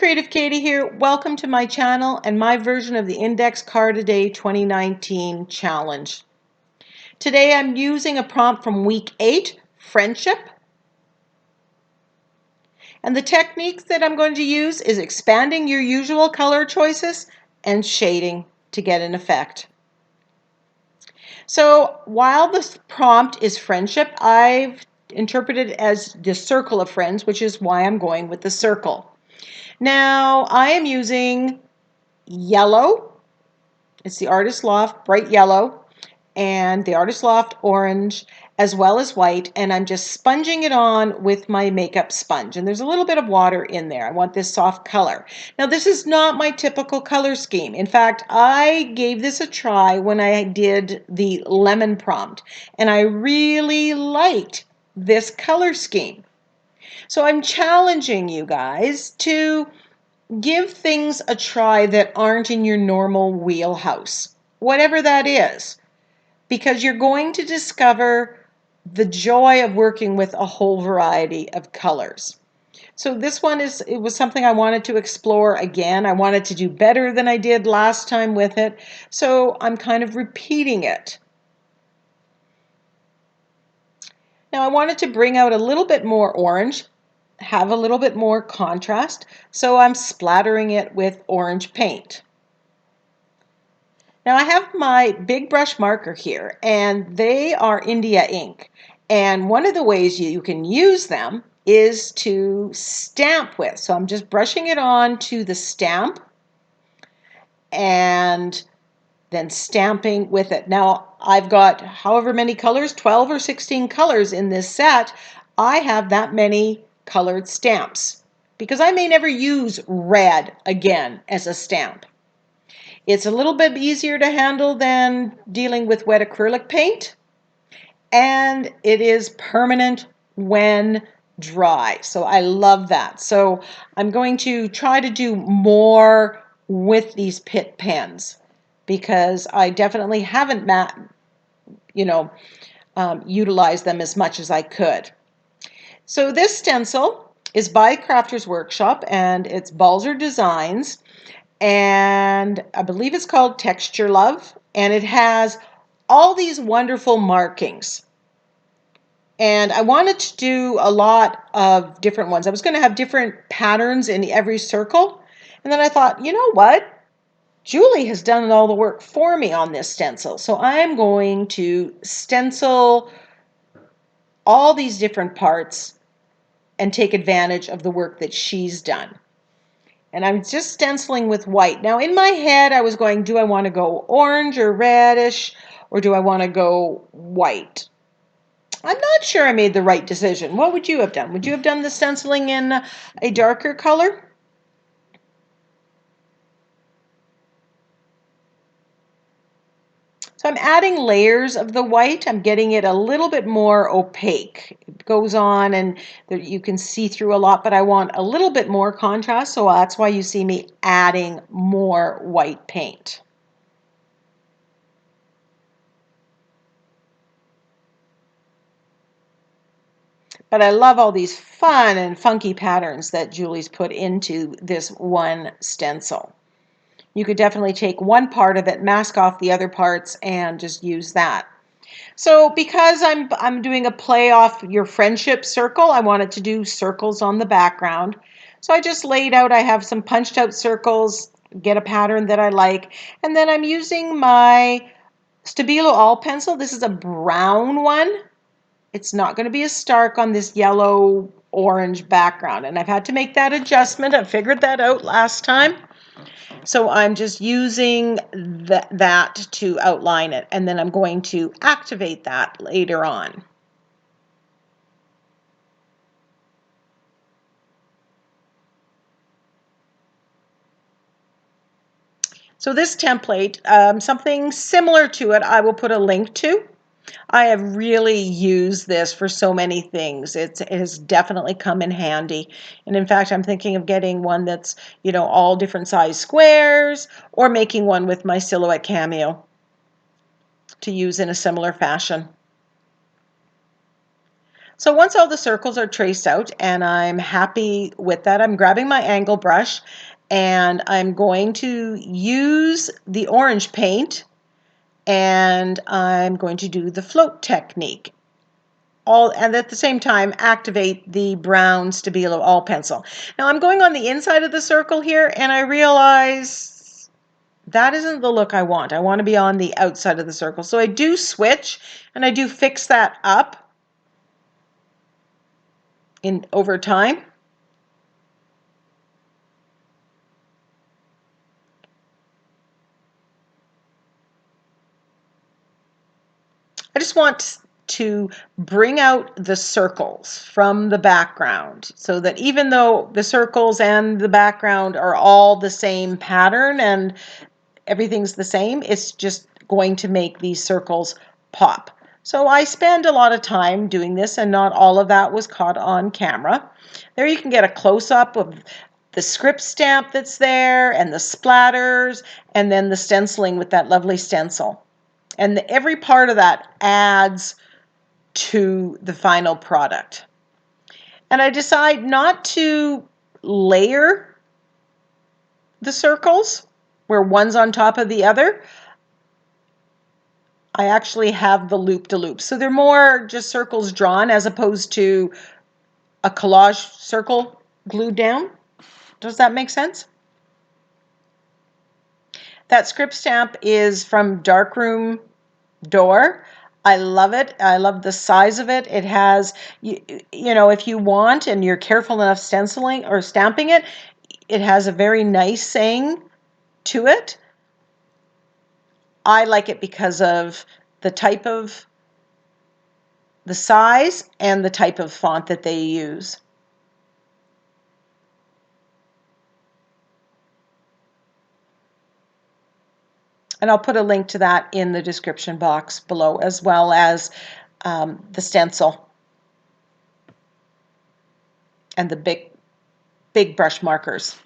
Creative Katie here. Welcome to my channel and my version of the Index Card a Day 2019 challenge. Today I'm using a prompt from week 8, Friendship. And the techniques that I'm going to use is expanding your usual color choices and shading to get an effect. So while the prompt is friendship, I've interpreted it as the circle of friends, which is why I'm going with the circle. Now I am using yellow. It's the Artist Loft bright yellow and the Artist Loft orange as well as white, and I'm just sponging it on with my makeup sponge, and there's a little bit of water in there. I want this soft color. Now this is not my typical color scheme. In fact, I gave this a try when I did the lemon prompt and I really liked this color scheme. So I'm challenging you guys to give things a try that aren't in your normal wheelhouse, whatever that is, because you're going to discover the joy of working with a whole variety of colors. So this one it was something I wanted to explore again. I wanted to do better than I did last time with it, so I'm kind of repeating it. Now I wanted to bring out a little bit more orange, have a little bit more contrast, so I'm splattering it with orange paint. Now I have my big brush marker here, and they are India ink, and one of the ways you can use them is to stamp with. So I'm just brushing it on to the stamp and then stamping with it. Now I've got however many colors, 12 or 16 colors in this set. I have that many colored stamps because I may never use red again as a stamp. It's a little bit easier to handle than dealing with wet acrylic paint, and it is permanent when dry. So I love that. So I'm going to try to do more with these Pitt pens because I definitely haven't utilized them as much as I could. So this stencil is by Crafters Workshop and it's Balzer Designs, and I believe it's called Texture Love, and it has all these wonderful markings. And I wanted to do a lot of different ones. I was going to have different patterns in every circle, and then I thought, you know what? Julie has done all the work for me on this stencil, so I'm going to stencil all these different parts and take advantage of the work that she's done. And I'm just stenciling with white. Now in my head I was going, do I want to go orange or reddish, or do I want to go white? I'm not sure I made the right decision. What would you have done? Would you have done the stenciling in a darker color? So I'm adding layers of the white. I'm getting it a little bit more opaque. It goes on and you can see through a lot, but I want a little bit more contrast, so that's why you see me adding more white paint. But I love all these fun and funky patterns that Julie's put into this one stencil. You could definitely take one part of it, mask off the other parts, and just use that. So because I'm doing a play off your friendship circle, I wanted to do circles on the background. So I just laid out, I have some punched out circles, get a pattern that I like, and then I'm using my Stabilo All pencil. This is a brown one. It's not going to be as stark on this yellow orange background, and I've had to make that adjustment. I figured that out last time. So I'm just using that to outline it, and then I'm going to activate that later on. So this template, something similar to it, I will put a link to. I have really used this for so many things. It has definitely come in handy. And in fact, I'm thinking of getting one that's, all different size squares, or making one with my Silhouette Cameo to use in a similar fashion. So once all the circles are traced out and I'm happy with that, I'm grabbing my angle brush and I'm going to use the orange paint and I'm going to do the float technique. And at the same time activate the brown Stabilo all pencil. Now I'm going on the inside of the circle here and I realize that isn't the look I want. I want to be on the outside of the circle. So I do switch and I do fix that up over time. I just want to bring out the circles from the background so that even though the circles and the background are all the same pattern and everything's the same, it's just going to make these circles pop. So I spend a lot of time doing this and not all of that was caught on camera. There you can get a close-up of the script stamp that's there and the splatters and then the stenciling with that lovely stencil. And every part of that adds to the final product. And I decide not to layer the circles where one's on top of the other. I actually have the loop-de-loop. So they're more just circles drawn as opposed to a collage circle glued down. Does that make sense? That script stamp is from Darkroom Door. I love it. I love the size of it. It has, you know, if you want and you're careful enough stenciling or stamping it, it has a very nice saying to it. I like it because of the type of, the size and the type of font that they use. And I'll put a link to that in the description box below, as well as the stencil and the big brush markers.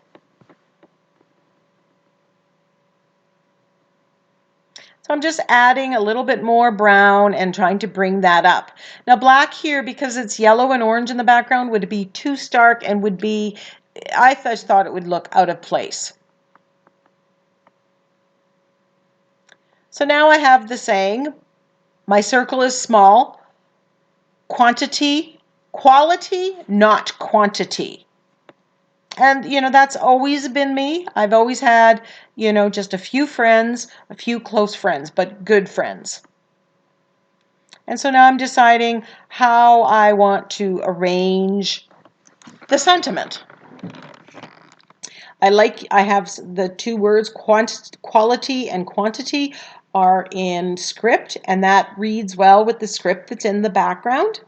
So I'm just adding a little bit more brown and trying to bring that up. Now black here, because it's yellow and orange in the background, would be too stark and would be, I just thought it would look out of place. So now I have the saying, my circle is small, quality, not quantity. And, you know, that's always been me. I've always had, you know, just a few friends, a few close friends, but good friends. And so now I'm deciding how I want to arrange the sentiment. I have the two words quality and quantity are in script, and that reads well with the script that's in the background.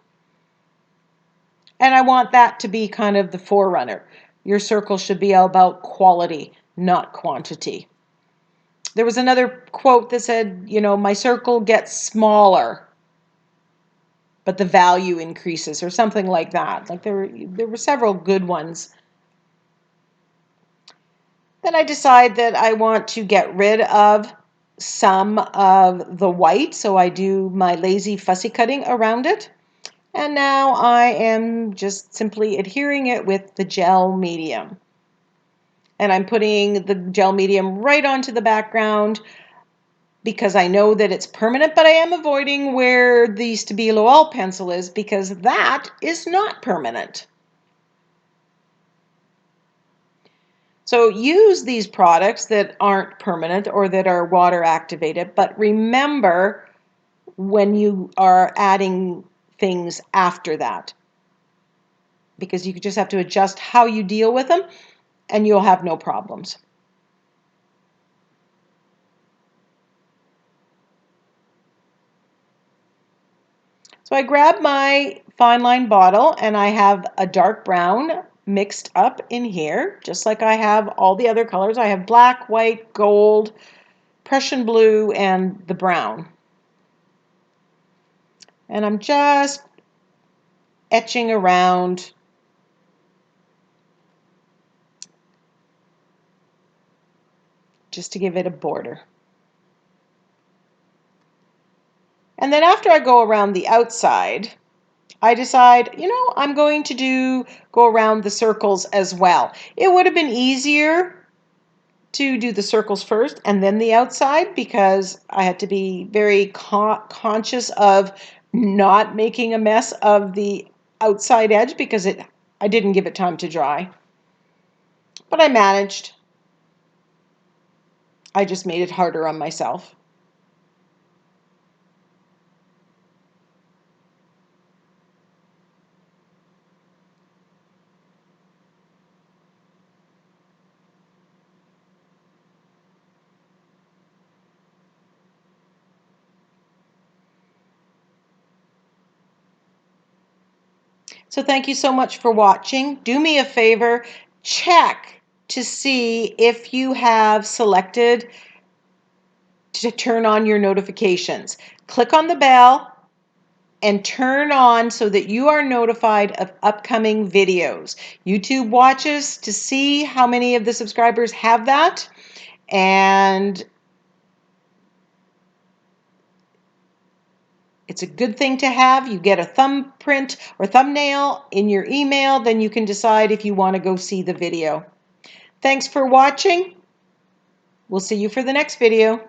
And I want that to be kind of the forerunner. Your circle should be about quality, not quantity. There was another quote that said, you know, my circle gets smaller, but the value increases, or something like that. Like there were several good ones. Then I decide that I want to get rid of some of the white, so I do my lazy fussy cutting around it. And now I am just simply adhering it with the gel medium. And I'm putting the gel medium right onto the background because I know that it's permanent, but I am avoiding where the Stabilo all pencil is because that is not permanent. So use these products that aren't permanent or that are water activated, but remember when you are adding things after that, because you just have to adjust how you deal with them and you'll have no problems. So I grab my fine line bottle and I have a dark brown mixed up in here, just like I have all the other colors. I have black, white, gold, Prussian blue, and the brown. And I'm just etching around just to give it a border. And then after I go around the outside, I decide, I'm going to go around the circles as well. It would have been easier to do the circles first and then the outside because I had to be very conscious of not making a mess of the outside edge because I didn't give it time to dry. But I managed. I just made it harder on myself. So thank you so much for watching. Do me a favor, check to see if you have selected to turn on your notifications. Click on the bell and turn on so that you are notified of upcoming videos. YouTube watches to see how many of the subscribers have that, and it's a good thing to have. You get a thumbprint or thumbnail in your email, then you can decide if you want to go see the video. Thanks for watching. We'll see you for the next video.